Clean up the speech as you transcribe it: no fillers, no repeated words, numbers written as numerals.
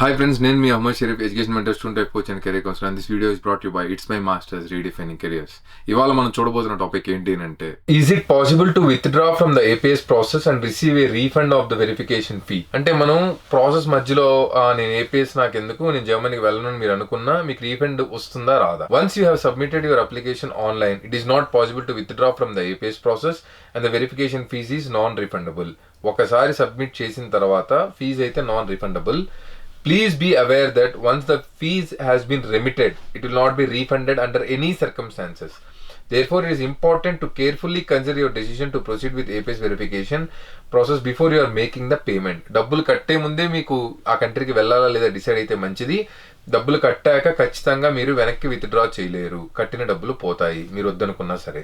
Hi friends, నేను మీ Ahmed Sharif education mentor student type coach and career counsellor and this video is brought you by it's my masters redefining careers. ఇవాళ మనం చూడబోతున్న topic ఏంటి అంటే is it possible to withdraw from the APS process and receive a refund of the verification fee. అంటే మనం process మధ్యలో నేను APS నాకు ఎందుకు, నేను జర్మనీకి వెళ్ళను అని మీరు అనుకున్నా మీకు రీఫండ్ వస్తుందా రాదా? Once you have submitted your application online, it is not possible to withdraw from the APS process and the verification fees is non refundable. ఒకసారి సబ్మిట్ చేసిన తర్వాత ఫీజ్ అయితే non refundable. Please be aware that once the fees has been remitted, it will not be refunded under any circumstances. Therefore, it is important to carefully consider your decision to proceed with APS verification process before you are making the payment. డబ్బులు కట్టే ముందే మీకు ఆ కంట్రీకి వెళ్ళాలా లేదా decide అయితే మంచిది. డబ్బులు కట్టాక ఖచ్చితంగా మీరు వెనక్కి విత్డ్రా చేయలేరు, కట్టిన డబ్బులు పోతాయి మీరు వద్దనుకున్నా సరే.